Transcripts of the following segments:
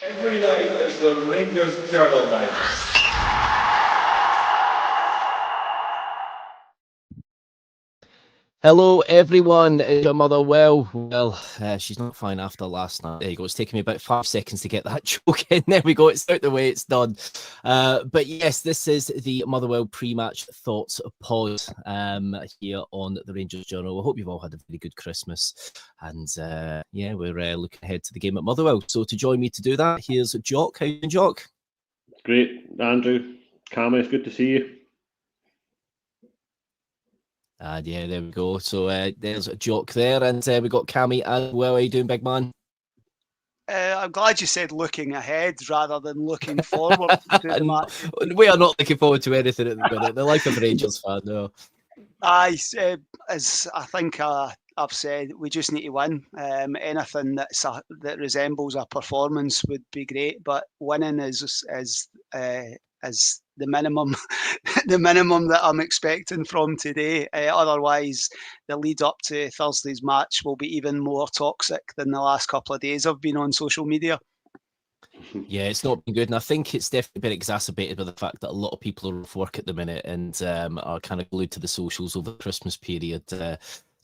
Every night is the Rangers Journal night. Hello, everyone. Is your mother well? Well, she's not fine after last night. There you go. It's taken me about 5 seconds to get that joke in. There we go. It's out the way. It's done. But yes, this is the Motherwell pre-match thoughts pod here on the Rangers Journal. I hope you've all had a very good Christmas. And yeah, we're looking ahead to the game at Motherwell. So to join me to do that, here's Jock. How you doing, Jock? Great, Andrew. Cammy, it's good to see you. And yeah, there we go. So there's a Jock there, and we got Cammy as well. How you doing, big man? I'm glad you said looking ahead rather than looking forward to the match. We are not looking forward to anything at the minute. The life of a Rangers fan, no. As I think I've said, we just need to win. Anything that resembles a performance would be great, but winning is the minimum, the minimum that I'm expecting from today. Otherwise, the lead up to Thursday's match will be even more toxic than the last couple of days I've been on social media. Yeah, it's not been good, and I think it's definitely been exacerbated by the fact that a lot of people are off work at the minute and are kind of glued to the socials over the Christmas period.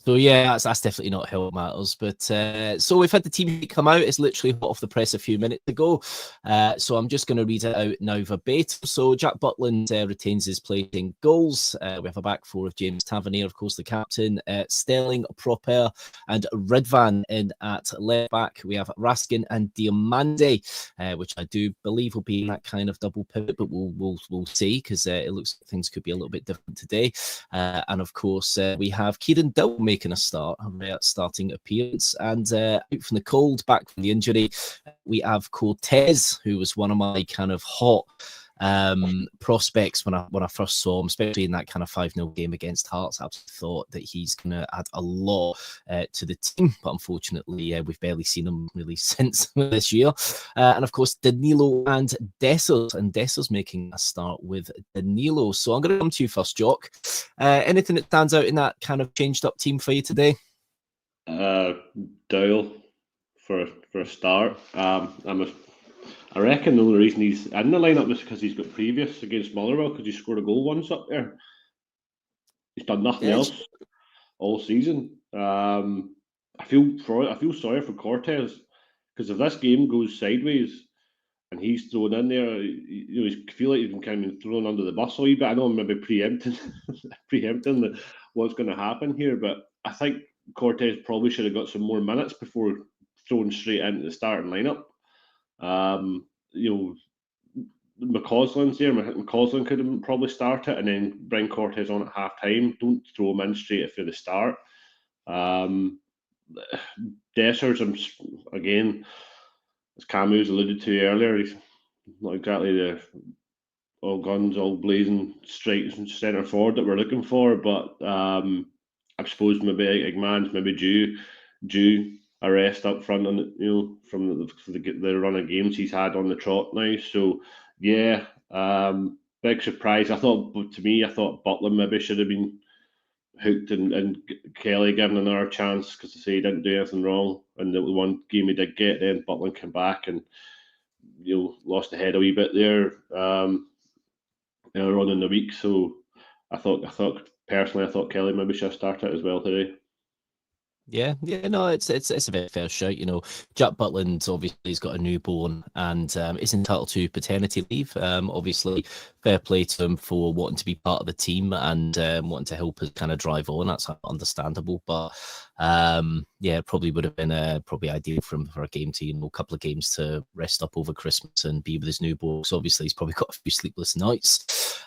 So yeah, that's definitely not help matters. But so we've had the team sheet come out. It's literally hot off the press a few minutes ago. So I'm just going to read it out now verbatim. So Jack Butland retains his place in goals. We have a back four of James Tavernier, of course, the captain, Sterling, Proper, and Ridvan in at left back. We have Raskin and Diamande, which I do believe will be that kind of double pivot, but we'll see, because it looks like things could be a little bit different today. And of course, we have Kieran Dowell making a starting appearance, and out from the cold, back from the injury, we have Cortez, who was one of my kind of hot prospects when I first saw him, especially in that kind of 5-0 game against Hearts. I thought that he's going to add a lot to the team, but unfortunately we've barely seen him really since this year. And of course, Danilo and Dessers, and Dessers making a start with Danilo. So I'm going to come to you first, Jock. Anything that stands out in that kind of changed up team for you today? Doyle for a start. I reckon the only reason he's in the lineup is because he's got previous against Motherwell, because he scored a goal once up there. He's done nothing else all season. I feel sorry for Cortez, because if this game goes sideways and he's thrown in there, you feel like he's been kind of thrown under the bus a wee bit. I know I'm maybe preempting what's going to happen here, but I think Cortez probably should have got some more minutes before thrown straight into the starting lineup. McCausland's there. McCausland could have probably started and then bring Cortez on at half time. Don't throw him in straight after the start. Dessers, again, as Camus alluded to earlier, he's not exactly the all guns, all blazing strikes and centre forward that we're looking for, but I suppose maybe Igman's maybe due a rest up front on from the run of games he's had on the trot now. So yeah, big surprise. I thought Butland maybe should have been hooked and Kelly given another chance, because to say he didn't do anything wrong, and the one game he did get, then Butland came back and lost the head a wee bit there earlier on in the week. So I thought Kelly maybe should have started as well today. Yeah, no, it's a very fair shout. Jack Butland obviously has got a newborn and is entitled to paternity leave. Obviously, fair play to him for wanting to be part of the team and wanting to help us kind of drive on. That's understandable, but yeah, probably would have been probably ideal for him for a game to, a couple of games to rest up over Christmas and be with his newborn. So obviously, he's probably got a few sleepless nights.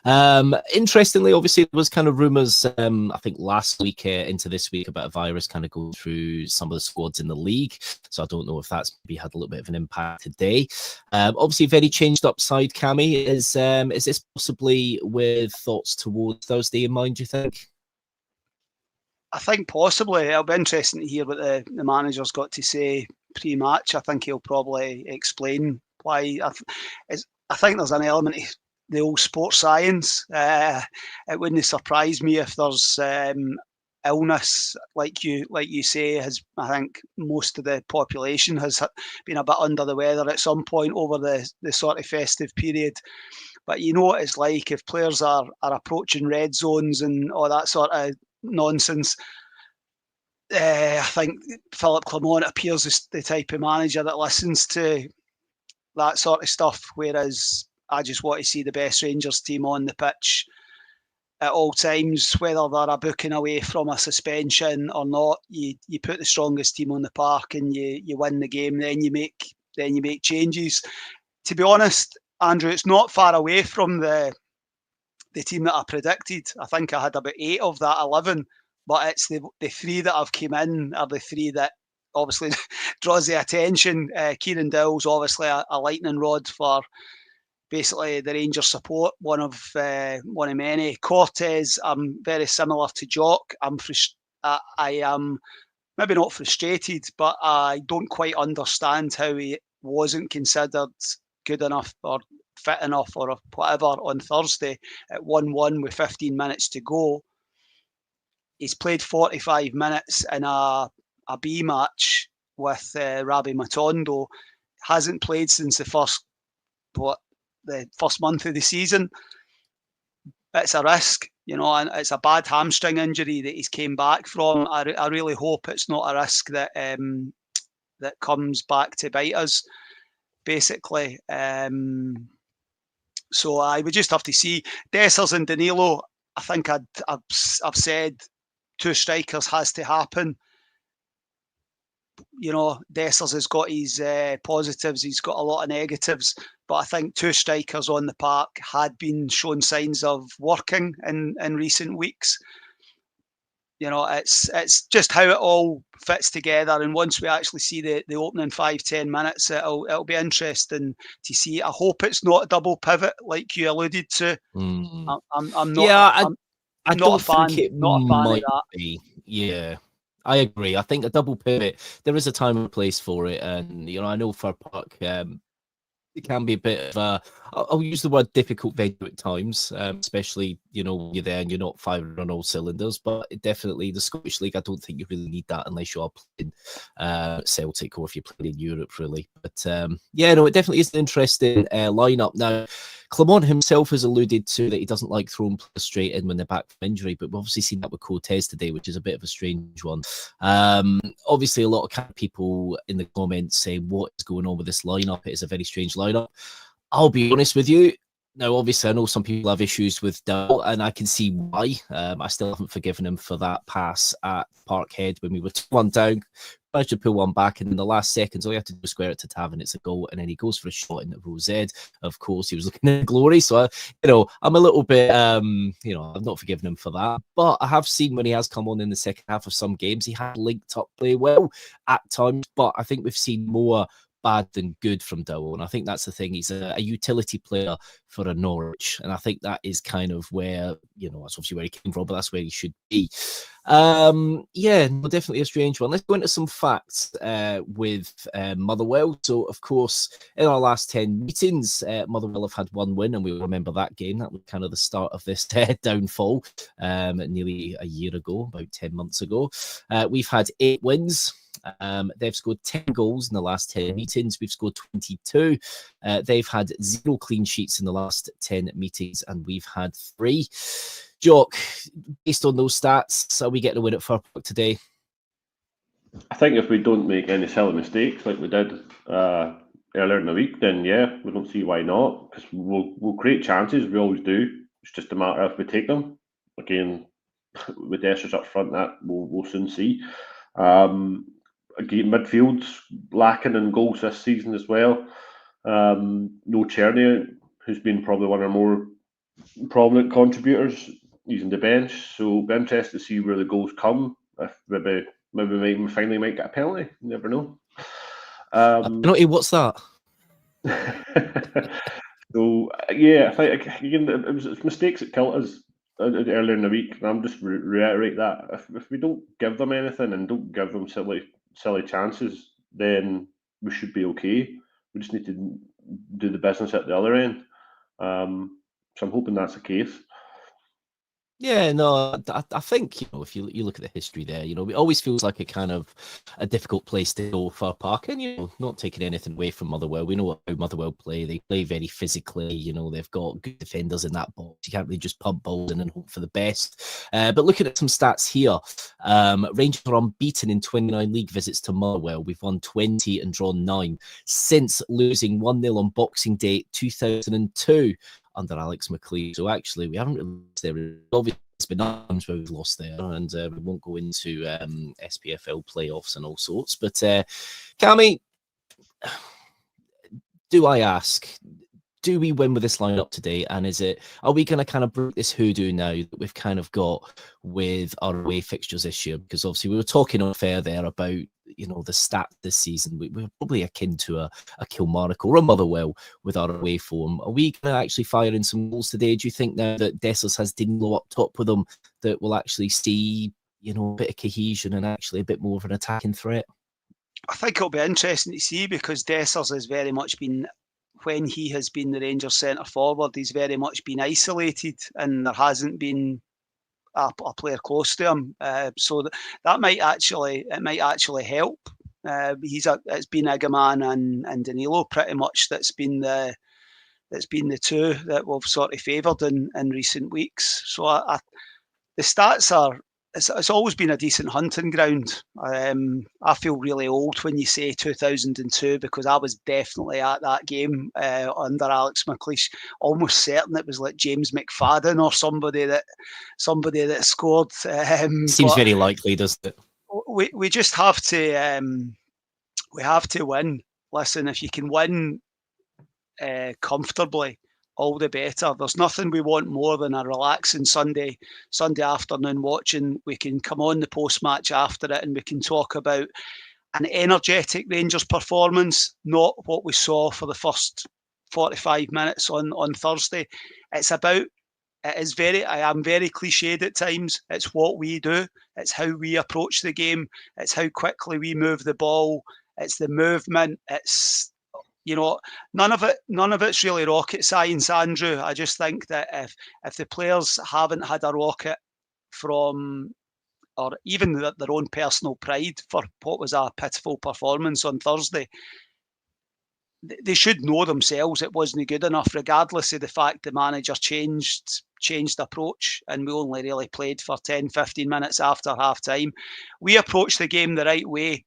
Interestingly, obviously, there was kind of rumours, I think last week into this week, about a virus kind of going through some of the squads in the league. So I don't know if that's maybe had a little bit of an impact today. Obviously, very changed up side, Cammy. Is this possibly with thoughts towards Thursday in mind, do you think? I think possibly. It'll be interesting to hear what the manager's got to say pre-match. I think he'll probably explain why. I think there's an element of the old sports science. It wouldn't surprise me if there's illness, like you say, I think most of the population has been a bit under the weather at some point over the sort of festive period. But you know what it's like if players are approaching red zones and all that sort of nonsense. I think Philip Clement appears as the type of manager that listens to that sort of stuff, whereas I just want to see the best Rangers team on the pitch at all times, whether they're a booking away from a suspension or not. You put the strongest team on the park and you win the game. Then you make changes. To be honest, Andrew, it's not far away from the team that I predicted. I think I had about 8 of that 11, but it's the 3 that have come in are the 3 that obviously draws the attention. Kieran Dowell's obviously a lightning rod for basically the Rangers support, one of many. Cortez, I'm very similar to Jock. I am maybe not frustrated, but I don't quite understand how he wasn't considered good enough or fit enough or whatever on Thursday at 1-1 with 15 minutes to go. He's played 45 minutes in a B match with Rabbi Matondo. Hasn't played since the first month of the season. It's a risk, and it's a bad hamstring injury that he's came back from. I really hope it's not a risk that that comes back to bite us, basically. So I would just have to see. Dessers and Danilo, I think I've said 2 strikers has to happen. Dessers has got his positives, he's got a lot of negatives, but I think 2 strikers on the park had been shown signs of working in recent weeks. It's just how it all fits together, and once we actually see the opening 5-10 minutes, it'll be interesting to see. I hope it's not a double pivot like you alluded to. I'm not. Yeah, I not don't a fan. think it Not a fan might of that. be. Yeah, I agree. I think a double pivot, there is a time and place for it, and I know Fir Park, it can be a bit of a, I'll use the word difficult venue at times, especially, when you're there and you're not firing on all cylinders. But definitely the Scottish League, I don't think you really need that unless you are playing Celtic or if you're playing in Europe, really. But yeah, no, it definitely is an interesting lineup. Now, Clement himself has alluded to that he doesn't like throwing players straight in when they're back from injury, but we've obviously seen that with Cortez today, which is a bit of a strange one. Obviously, a lot of people in the comments saying what is going on with this lineup. It is a very strange lineup. I'll be honest with you. Now, obviously, I know some people have issues with Dowell, and I can see why. I still haven't forgiven him for that pass at Parkhead when we were 2-1 down. Managed to pull one back, and in the last seconds, all you have to do is square it to Tav, and it's a goal. And then he goes for a shot into Rose Ed. Of course, he was looking at glory. So, I'm a little bit, I've not forgiven him for that. But I have seen when he has come on in the second half of some games, he had linked up play well at times. But I think we've seen more bad than good from Dowell, and I think that's the thing. He's a utility player for a Norwich, and I think that is kind of where, that's obviously where he came from, but that's where he should be. Yeah, no, definitely a strange one. Let's go into some facts with Motherwell. So, of course, in our last 10 meetings, Motherwell have had 1 win, and we remember that game. That was kind of the start of this downfall nearly a year ago, about 10 months ago. We've had 8 wins. They've scored 10 goals in the last 10 meetings. We've scored 22. They've had 0 clean sheets in the last 10 meetings, and we've had 3. Jock, based on those stats, are we getting a win at Fir Park today? I think if we don't make any silly mistakes like we did earlier in the week, then yeah, we don't see why not. Because we'll create chances, we always do. It's just a matter if we take them. Again, with Dessers up front, that we'll soon see. Again, midfield's lacking in goals this season as well. No Cherny, who's been probably one of our more prominent contributors, using the bench. So it'll be interesting to see where the goals come. If maybe we finally might get a penalty. You never know. Penalty, what's that? So yeah, I think again it was mistakes that killed us earlier in the week, and I'm just reiterate that if we don't give them anything and don't give them silly chances, then we should be okay. We just need to do the business at the other end. So I'm hoping that's the case. Yeah, no, I think, you know, if you look at the history there, you know, it always feels like a kind of a difficult place to go for Park, and you know, not taking anything away from Motherwell. We know how Motherwell play; they play very physically. You know, they've got good defenders in that box. You can't really just pump balls in and hope for the best. But looking at some stats here, Rangers are unbeaten in 29 league visits to Motherwell. We've won 20 and drawn 9 since losing 1-0 on Boxing Day 2002. Under Alex McLeish. So actually, we haven't really lost there. Obviously, it's been times where we've lost there, and we won't go into SPFL playoffs and all sorts. But Cammy, do I ask? Do we win with this lineup today? And are we going to kind of break this hoodoo now that we've kind of got with our away fixtures this year? Because obviously we were talking unfair there about, you know, the stat this season. We're probably akin to a Kilmarnock or a Motherwell with our away form. Are we going to actually fire in some goals today? Do you think now that Dessers has Dinlo up top with them that we'll actually see, you know, a bit of cohesion and actually a bit more of an attacking threat? I think it'll be interesting to see, because Dessers has very much been, when he has been the Rangers centre forward, he's very much been isolated, and there hasn't been a player close to him. So that might actually help. It's been Igaman and Danilo pretty much that's been the two that we've sort of favoured in recent weeks. So the stats are. It's always been a decent hunting ground. I feel really old when you say 2002, because I was definitely at that game under Alex McLeish. Almost certain it was like James McFadden or somebody that scored. Seems very likely, doesn't it? We just have to win. Listen, if you can win comfortably, all the better. There's nothing we want more than a relaxing Sunday afternoon watching. We can come on the post-match after it and we can talk about an energetic Rangers performance, not what we saw for the first 45 minutes on Thursday. I am very cliched at times. It's what we do. It's how we approach the game. It's how quickly we move the ball. It's the movement. It's, you know, none of it's really rocket science, Andrew. I just think that if the players haven't had a rocket from, or even their own personal pride for what was a pitiful performance on Thursday, they should know themselves it wasn't good enough, regardless of the fact the manager changed approach, and we only really played for 10-15 minutes after half time. We approached the game the right way.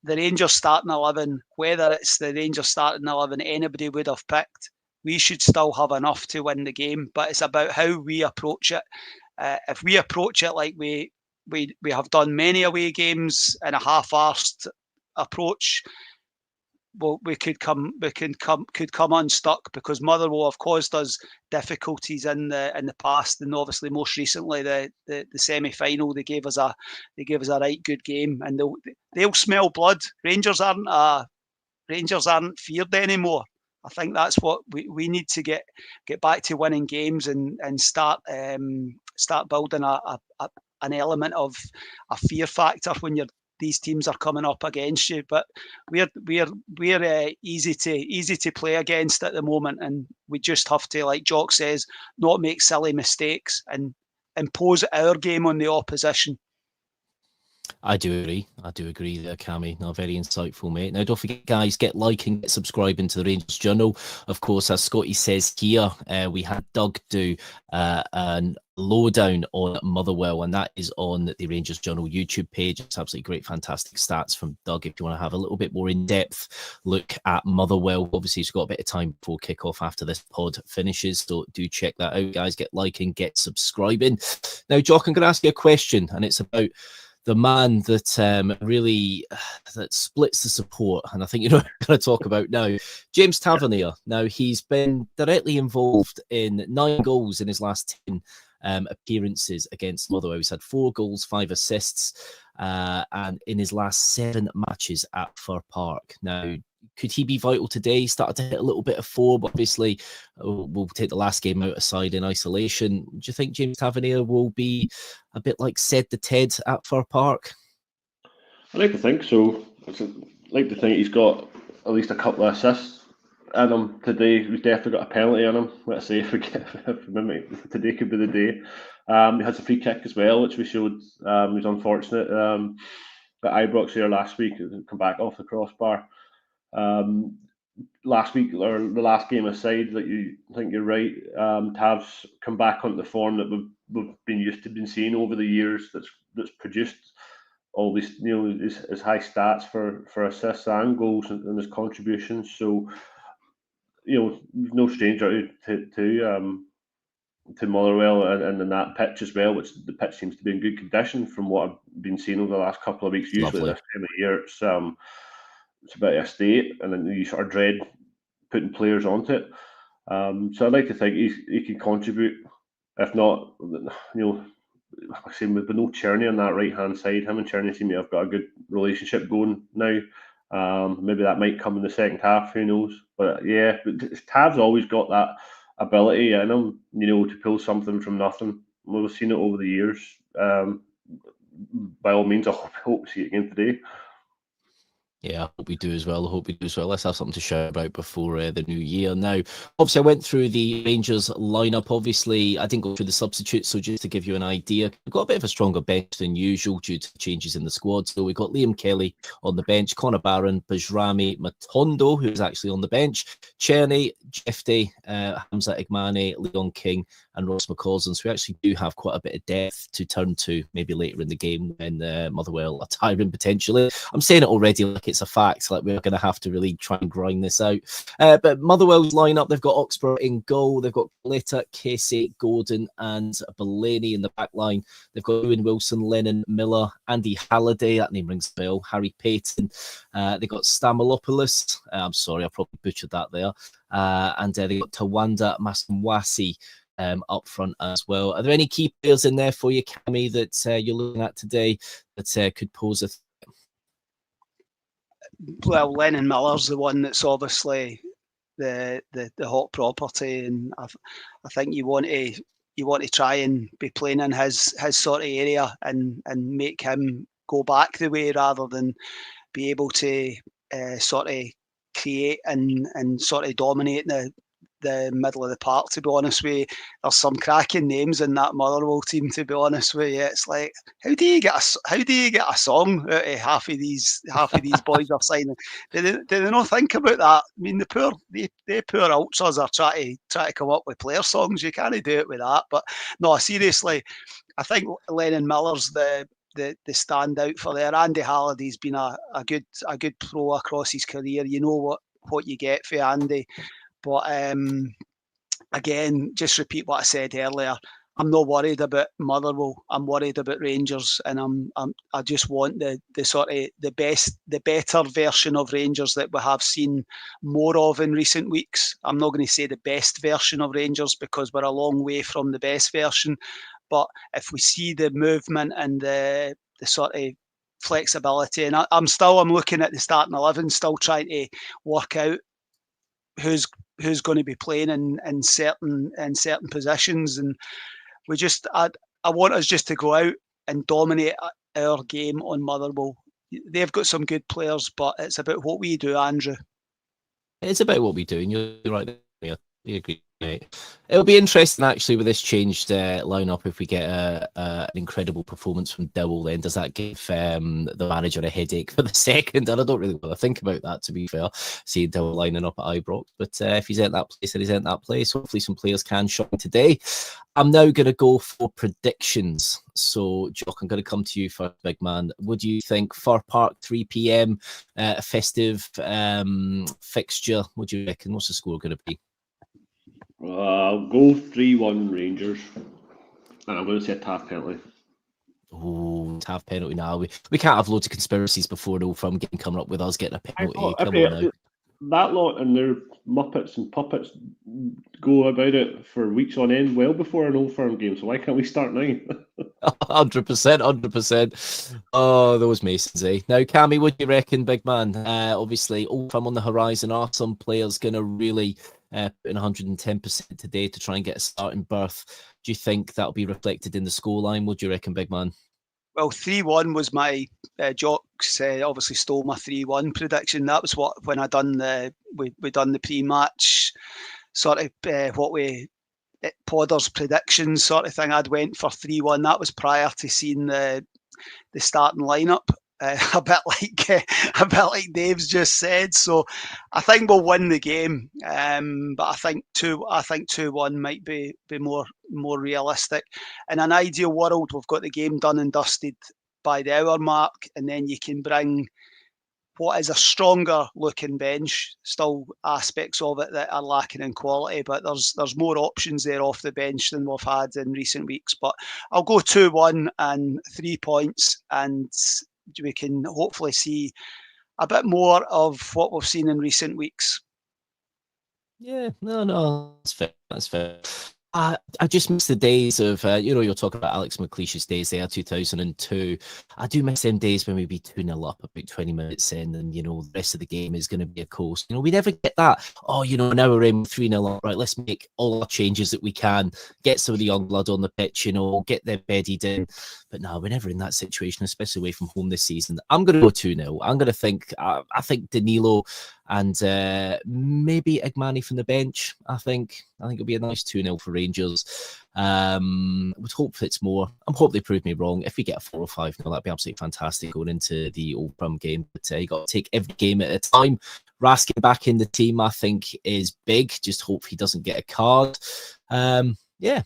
The Rangers starting 11, whether it's the Rangers starting 11 anybody would have picked, we should still have enough to win the game. But it's about how we approach it. If we approach it like we have done many away games in a half-arsed approach, well, we could come unstuck, because Motherwell have caused us difficulties in the past, and obviously most recently the semi-final they gave us a right good game, and they'll smell blood. Rangers aren't feared anymore. I think that's what we need to get back to, winning games and start building an element of a fear factor when these teams are coming up against you. But we're easy to play against at the moment, and we just have to, like Jock says, not make silly mistakes and impose our game on the opposition. I do agree there, Cammy. No, very insightful, mate. Now, don't forget, guys, get liking, get subscribing to the Rangers Journal. Of course, as Scotty says here, we had Doug do a lowdown on Motherwell, and that is on the Rangers Journal YouTube page. It's absolutely great, fantastic stats from Doug. If you want to have a little bit more in-depth look at Motherwell, obviously he's got a bit of time before kickoff after this pod finishes, so do check that out, guys. Get liking, get subscribing. Now, Jock, I'm going to ask you a question, and it's about the man that really that splits the support, and I think you know what I'm going to talk about now, James Tavernier. Now, he's been directly involved in 9 goals in his last 10 appearances against Motherwell. He's had 4 goals, 5 assists, and in his last 7 matches at Fir Park. Now, could he be vital today? He started to hit a little bit of form, but obviously we'll take the last game out aside in isolation. Do you think James Tavernier will be a bit like Said the Ted at Fir Park? I like to think so. I'd like to think he's got at least a couple of assists in him today. He's definitely got a penalty in him. Let's say if maybe today could be the day. He has a free kick as well, which we showed. It was unfortunate that Ibrox here last week come back off the crossbar. Last week or the last game aside, that I think you're right. Tav's come back onto the form that we've been used to been seeing over the years. That's produced all these, his high stats for assists and goals and his contributions. So, no stranger to Motherwell and in that pitch as well, which the pitch seems to be in good condition from what I've been seeing over the last couple of weeks. Usually Lovely. this time of year, it's a bit of a state, and then you sort of dread putting players onto it. So I'd like to think he can contribute. If not, I say with no Czerny on that right hand side, him and Czerny seem to have got a good relationship going now. Maybe that might come in the second half. Who knows? But yeah, Tav's always got that ability in him, to pull something from nothing. We've seen it over the years. By all means, I hope to see it again today. Yeah, I hope we do as well. Let's have something to shout about before the new year. Now, obviously, I went through the Rangers lineup. Obviously, I didn't go through the substitutes, so just to give you an idea, we've got a bit of a stronger bench than usual due to changes in the squad. So we've got Liam Kelly on the bench, Connor Barron, Bajrami Matondo, who's actually on the bench, Czerny, Jefty, Hamza Igmane, Leon King, and Ross McCausland. So we actually do have quite a bit of depth to turn to maybe later in the game when Motherwell are tiring potentially. I'm saying it already like it's a fact, like we're going to have to really try and grind this out. But Motherwell's lineup, they've got Oxborough in goal, they've got Letta, Casey, Gordon, and Belaney in the back line. They've got Owen Wilson, Lennon, Miller, Andy Halliday, that name rings a bell, Harry Payton. They've got Stamilopoulos, I'm sorry, I probably butchered that there. And they've got Tawanda Masamwasi up front as well. Are there any key players in there for you, Cammy, that you're looking at today that could pose a Well, Lennon Miller's the one that's obviously the hot property, and I think you want to try and be playing in his sort of area and make him go back the way rather than be able to sort of create and sort of dominate the middle of the park. To be honest with you, there's some cracking names in that Motherwell team. To be honest with you, it's like how do you get a song out of half of these boys are signing? Do they not think about that? I mean, the poor ultras are trying to come up with player songs. You can't do it with that. But no, seriously, I think Lennon Miller's the standout for there. Andy Halliday's been a good pro across his career. You know what you get for Andy. But again, just repeat what I said earlier. I'm not worried about Motherwell. I'm worried about Rangers, and I just want the sort of the better version of Rangers that we have seen more of in recent weeks. I'm not going to say the best version of Rangers because we're a long way from the best version. But if we see the movement and the sort of flexibility, and I'm looking at the starting 11, still trying to work out who's going to be playing in certain positions, and I want us just to go out and dominate our game on Motherwell. They've got some good players, but it's about what we do, Andrew. It's about what we do, and you're right there. You agree, mate. It'll be interesting actually with this changed lineup if we get an incredible performance from Dowell. Then does that give the manager a headache for the second? And I don't really want to think about that, to be fair. Seeing Dowell lining up at Ibrox, but if he's at that place, then he's at that place. Hopefully, some players can shine today. I'm now going to go for predictions. So, Jock, I'm going to come to you first, big man. What do you think? Fir Park, 3 p.m, a festive fixture. What do you reckon? What's the score going to be? I'll go 3-1 Rangers, and I'm going to say a Tav penalty. Oh, Tav penalty now. We can't have loads of conspiracies before Old Firm coming up with us getting a penalty. Come on now. That lot and their Muppets and puppets go about it for weeks on end, well before an Old Firm game. So why can't we start now? 100%. Oh, those Masons, eh? Now, Cammy, what do you reckon, big man? Obviously, Old Firm on the horizon. Are some players going to really put in 110% today to try and get a starting berth? Do you think that'll be reflected in the scoreline? What do you reckon, big man? Well, 3-1 was my Jock's obviously stole my 3-1 prediction. That was when I done we done the pre-match sort of Podder's predictions sort of thing. I'd went for 3-1. That was prior to seeing the starting lineup. A bit like Dave's just said. So I think we'll win the game. But I think 2-1 might be more realistic. In an ideal world, we've got the game done and dusted by the hour mark, and then you can bring what is a stronger looking bench. Still aspects of it that are lacking in quality, but there's more options there off the bench than we've had in recent weeks. But I'll go 2-1 and 3 points, and we can hopefully see a bit more of what we've seen in recent weeks. Yeah, no, that's fair. That's fair. I just miss the days of, you're talking about Alex McLeish's days there, 2002. I do miss them days when we'd be 2-0 up about 20 minutes in, and, the rest of the game is going to be a coast. We never get that. Oh, now we're in 3-0 up. Right, let's make all our changes that we can, get some of the young blood on the pitch, get them bedded in. But no, we're never in that situation, especially away from home this season. I'm going to go 2-0. I'm going to think, I think Danilo and maybe Igmani from the bench. I think it'll be a nice 2-0 for Rangers. Would hope it's more. I'm hoping they prove me wrong. If we get a 4 or 5-0, that'd be absolutely fantastic going into the Old Firm game. But you got to take every game at a time. Raskin back in the team, I think, is big. Just hope he doesn't get a card.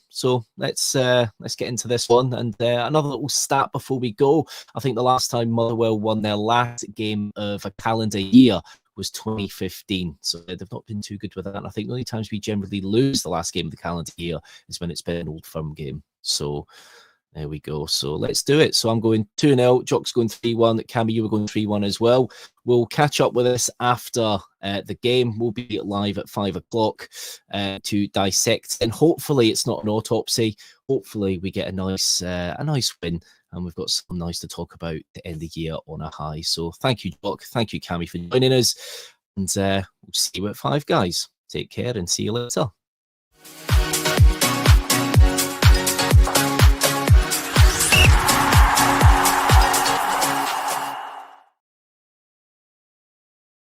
So let's get into this one. And another little stat before we go. I think the last time Motherwell won their last game of a calendar year was 2015. So they've not been too good with that. And I think the only times we generally lose the last game of the calendar year is when it's been an Old Firm game. So there we go. So let's do it. So I'm going 2-0. Jock's going 3-1. Cammy, you were going 3-1 as well. We'll catch up with us after the game. We'll be live at 5 o'clock to dissect. And hopefully it's not an autopsy. Hopefully we get a nice win. And we've got something nice to talk about to end the year on a high. So thank you, Jock. Thank you, Cammy, for joining us. And we'll see you at 5, guys. Take care and see you later.